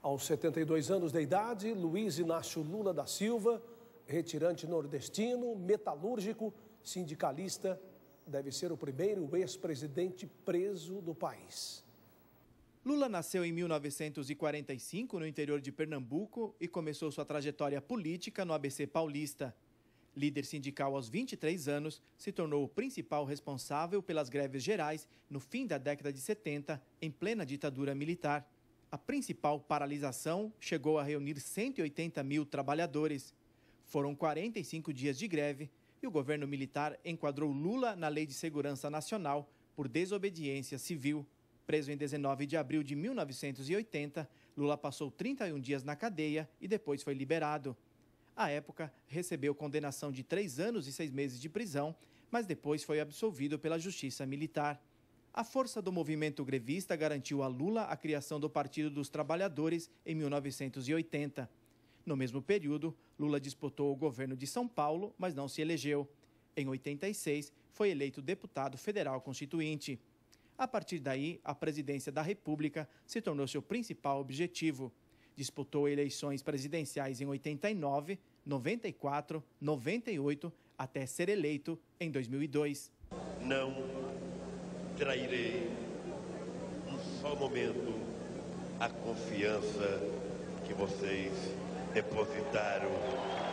Aos 72 anos de idade, Luiz Inácio Lula da Silva, retirante nordestino, metalúrgico, sindicalista, deve ser o primeiro ex-presidente preso do país. Lula nasceu em 1945 no interior de Pernambuco e começou sua trajetória política no ABC paulista. Líder sindical aos 23 anos, se tornou o principal responsável pelas greves gerais no fim da década de 70, em plena ditadura militar. A principal paralisação chegou a reunir 180 mil trabalhadores. Foram 45 dias de greve e o governo militar enquadrou Lula na Lei de Segurança Nacional por desobediência civil. Preso em 19 de abril de 1980, Lula passou 31 dias na cadeia e depois foi liberado. À época, recebeu condenação de 3 anos e 6 meses de prisão, mas depois foi absolvido pela Justiça Militar. A força do movimento grevista garantiu a Lula a criação do Partido dos Trabalhadores em 1980. No mesmo período, Lula disputou o governo de São Paulo, mas não se elegeu. Em 86, foi eleito deputado federal constituinte. A partir daí, a presidência da República se tornou seu principal objetivo. Disputou eleições presidenciais em 89, 94, 98, até ser eleito em 2002. Não trairei um só momento a confiança que vocês depositaram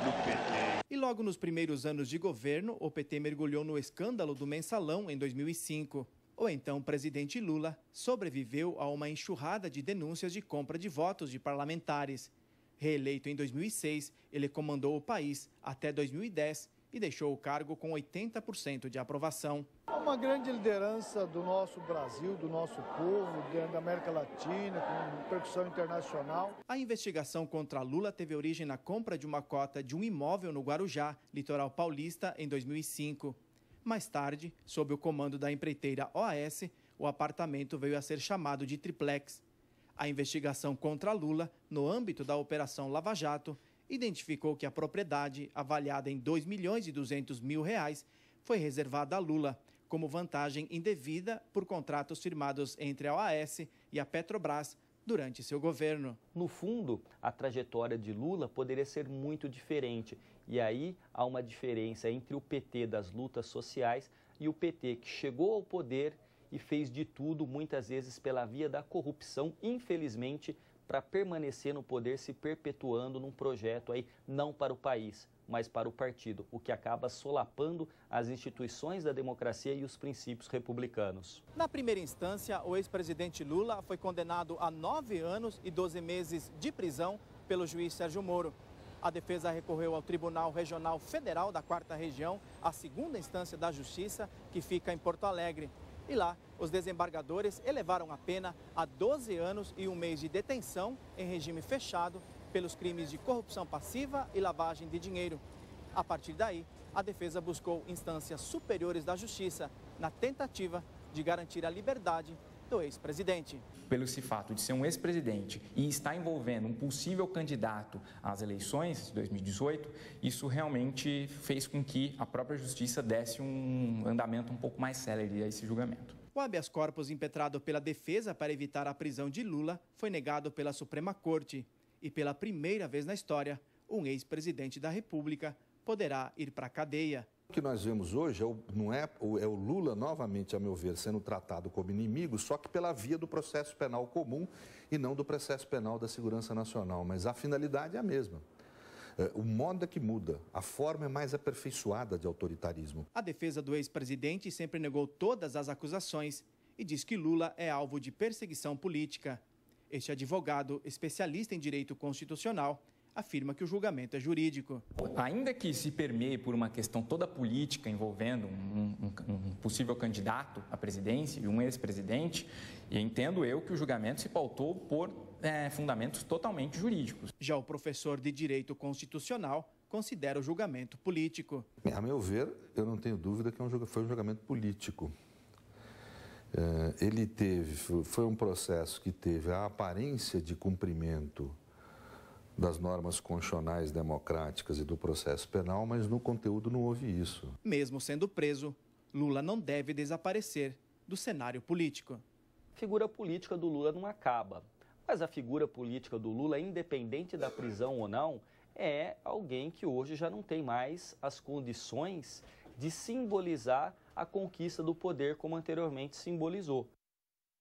no PT. E logo nos primeiros anos de governo, o PT mergulhou no escândalo do Mensalão em 2005. O então presidente Lula sobreviveu a uma enxurrada de denúncias de compra de votos de parlamentares. Reeleito em 2006, ele comandou o país até 2010 e deixou o cargo com 80% de aprovação. Uma grande liderança do nosso Brasil, do nosso povo, da América Latina, com repercussão internacional. A investigação contra Lula teve origem na compra de uma cota de um imóvel no Guarujá, litoral paulista, em 2005. Mais tarde, sob o comando da empreiteira OAS, o apartamento veio a ser chamado de triplex. A investigação contra Lula, no âmbito da Operação Lava Jato, identificou que a propriedade, avaliada em R$ 2.200.000, foi reservada a Lula, como vantagem indevida por contratos firmados entre a OAS e a Petrobras durante seu governo. No fundo, a trajetória de Lula poderia ser muito diferente. E aí há uma diferença entre o PT das lutas sociais e o PT que chegou ao poder e fez de tudo, muitas vezes pela via da corrupção, infelizmente, para permanecer no poder, se perpetuando num projeto aí não para o país, mas para o partido, o que acaba solapando as instituições da democracia e os princípios republicanos. Na primeira instância, o ex-presidente Lula foi condenado a 9 anos e 12 meses de prisão pelo juiz Sérgio Moro. A defesa recorreu ao Tribunal Regional Federal da 4ª Região, a segunda instância da Justiça, que fica em Porto Alegre. E lá, os desembargadores elevaram a pena a 12 anos e 1 mês de detenção em regime fechado pelos crimes de corrupção passiva e lavagem de dinheiro. A partir daí, a defesa buscou instâncias superiores da Justiça na tentativa de garantir a liberdade do ex-presidente. Pelo esse fato de ser um ex-presidente e estar envolvendo um possível candidato às eleições de 2018, isso realmente fez com que a própria Justiça desse um andamento um pouco mais célere a esse julgamento. O habeas corpus impetrado pela defesa para evitar a prisão de Lula foi negado pela Suprema Corte. E pela primeira vez na história, um ex-presidente da República poderá ir para a cadeia. O que nós vemos hoje é o Lula, novamente, a meu ver, sendo tratado como inimigo, só que pela via do processo penal comum e não do processo penal da segurança nacional. Mas a finalidade é a mesma. O modo é que muda, a forma é mais aperfeiçoada de autoritarismo. A defesa do ex-presidente sempre negou todas as acusações e diz que Lula é alvo de perseguição política. Este advogado, especialista em direito constitucional, afirma que o julgamento é jurídico. Ainda que se permeie por uma questão toda política envolvendo um possível candidato à presidência e um ex-presidente, entendo eu que o julgamento se pautou por fundamentos totalmente jurídicos. Já o professor de direito constitucional considera o julgamento político. A meu ver, eu não tenho dúvida que foi um julgamento político. Foi um processo que teve a aparência de cumprimento das normas constitucionais democráticas e do processo penal, mas no conteúdo não houve isso. Mesmo sendo preso, Lula não deve desaparecer do cenário político. A figura política do Lula não acaba. Mas a figura política do Lula, independente da prisão ou não, é alguém que hoje já não tem mais as condições de simbolizar a conquista do poder como anteriormente simbolizou.